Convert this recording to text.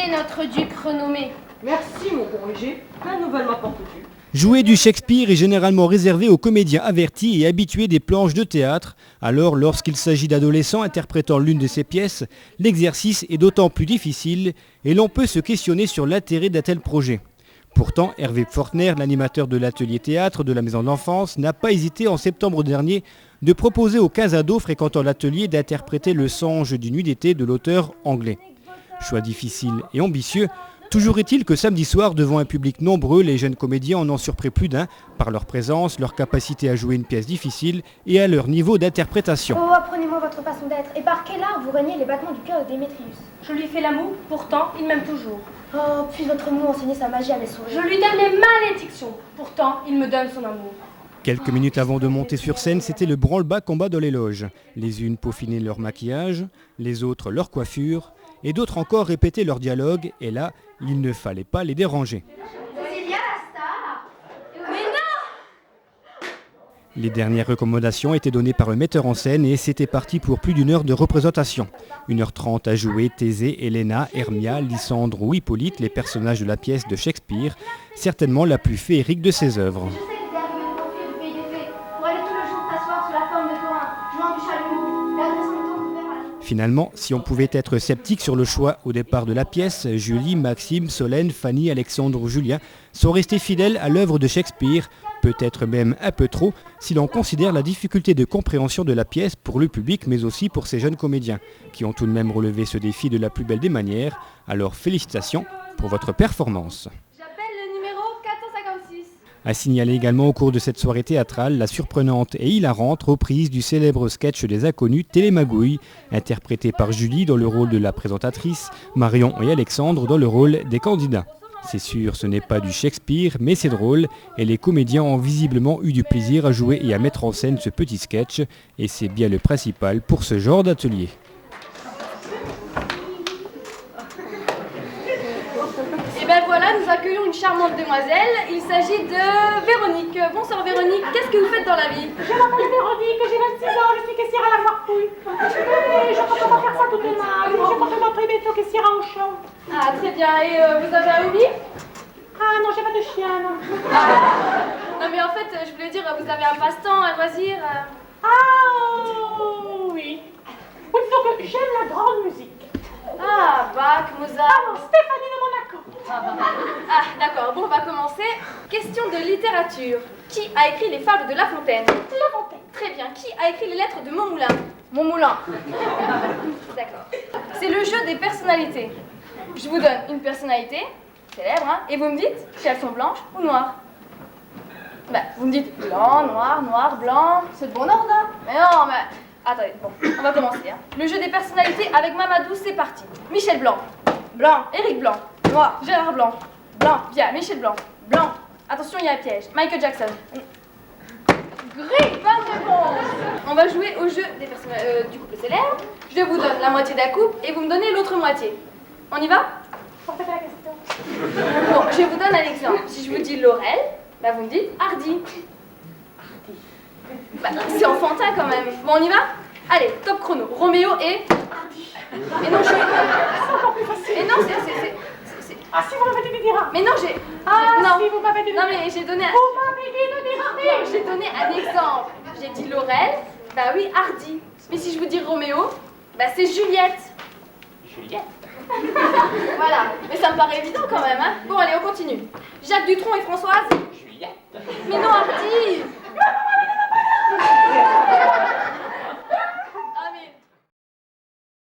est notre duc renommé? Merci, mon corrigé. Quelle nouvelle m'apportes-tu? Jouer du Shakespeare est généralement réservé aux comédiens avertis et habitués des planches de théâtre. Alors, lorsqu'il s'agit d'adolescents interprétant l'une de ces pièces, l'exercice est d'autant plus difficile et l'on peut se questionner sur l'intérêt d'un tel projet. Pourtant, Hervé Pfortner, l'animateur de l'atelier théâtre de la Maison de l'Enfance, n'a pas hésité en septembre dernier de proposer aux 15 ados fréquentant l'atelier d'interpréter Le Songe d'une nuit d'été de l'auteur anglais. Choix difficile et ambitieux. Toujours est-il que samedi soir, devant un public nombreux, les jeunes comédiens en ont surpris plus d'un par leur présence, leur capacité à jouer une pièce difficile et à leur niveau d'interprétation. Oh, apprenez-moi votre façon d'être. Et par quel art vous reniez les battements du cœur de Démétrius? Je lui fais l'amour, pourtant il m'aime toujours. Oh, puis votre mot enseignait sa magie à mes souris. Je lui donne les malédictions, pourtant il me donne son amour. Quelques minutes avant de monter sur scène, c'était le branle-bas combat dans les loges. Les unes peaufinaient leur maquillage, les autres leur coiffure, et d'autres encore répétaient leur dialogue, et là, il ne fallait pas les déranger. Célia, la star! Mais non! Les dernières recommandations étaient données par le metteur en scène et c'était parti pour plus d'une heure de représentation. 1h30 à jouer Thésée, Helena, Hermia, Lysandre ou Hippolyte, les personnages de la pièce de Shakespeare, certainement la plus féerique de ses œuvres. Je sais que t'es arrivé de t'enfuir du pays des fées, pour aller tout le jour t'asseoir sous la forme de Corin, jouant du chalumeau, et adressant le ton ouvert à la... Finalement, si on pouvait être sceptique sur le choix au départ de la pièce, Julie, Maxime, Solène, Fanny, Alexandre ou Julien sont restés fidèles à l'œuvre de Shakespeare, peut-être même un peu trop, si l'on considère la difficulté de compréhension de la pièce pour le public, mais aussi pour ces jeunes comédiens, qui ont tout de même relevé ce défi de la plus belle des manières. Alors félicitations pour votre performance. J'appelle le numéro 456. À signaler également au cours de cette soirée théâtrale la surprenante et hilarante reprise du célèbre sketch des Inconnus Télémagouille, interprété par Julie dans le rôle de la présentatrice, Marion et Alexandre dans le rôle des candidats. C'est sûr, ce n'est pas du Shakespeare, mais c'est drôle, et les comédiens ont visiblement eu du plaisir à jouer et à mettre en scène ce petit sketch, et c'est bien le principal pour ce genre d'atelier. Et ben voilà, nous accueillons une charmante demoiselle. Il s'agit de Véronique. Bonsoir Véronique, qu'est-ce que vous faites dans la vie? Je m'appelle Véronique, j'ai 26 ans, je suis caissière à la Foire-Couille. Et je compte pas faire ça toute ma vie, je compte m'entraîner bientôt caissière à Auchan. Ah très bien, et vous avez un hobby? Ah non, j'ai pas de chien, non. Non mais en fait, je voulais dire, vous avez un passe-temps, un loisir Ah oui. Oui, donc j'aime la grande musique. Ah, Bach, Mozart... Ah non, Stéphanie de Monaco. Ah, d'accord, bon, on va commencer. Question de littérature. Qui a écrit les fables de La Fontaine? La Fontaine. Très bien. Qui a écrit les lettres de Montmoulin? Montmoulin. D'accord. C'est le jeu des personnalités. Je vous donne une personnalité, célèbre, hein, et vous me dites si elles sont blanches ou noires. Bah, vous me dites blanc, noir, blanc, c'est le bon ordre, hein. Mais non, mais... Attendez, bon, on va commencer, hein. Le jeu des personnalités avec Mamadou, c'est parti. Michel Blanc. Blanc. Éric Blanc. Noir. Gérard Blanc. Blanc. Bien, Michel Blanc. Blanc. Attention, il y a un piège. Michael Jackson. Gris, bonne réponse. On va jouer au jeu des personnages du couple célèbre. Je vous donne la moitié d'un couple et vous me donnez l'autre moitié. On y va? Portez la question. Bon, je vous donne un exemple. Si je vous dis Laurel, bah vous me dites Hardy. Bah, c'est enfantin quand même. Bon, on y va? Allez, top chrono. Roméo et... Et non, C'est encore plus facile. Et non, c'est... Ah si vous m'avez dit de dire. Mais non, j'ai... Ah non. si vous m'avez dit de Non, dire. mais j'ai donné... Vous m'avez dit de dire. Non, j'ai donné un exemple. J'ai dit Laurel, bah oui, Hardy. Mais si je vous dis Roméo, bah c'est Juliette. Juliette. Voilà. Mais ça me paraît évident quand même, hein. Bon, allez, on continue. Jacques Dutronc et Françoise. Juliette. Mais non, Hardy.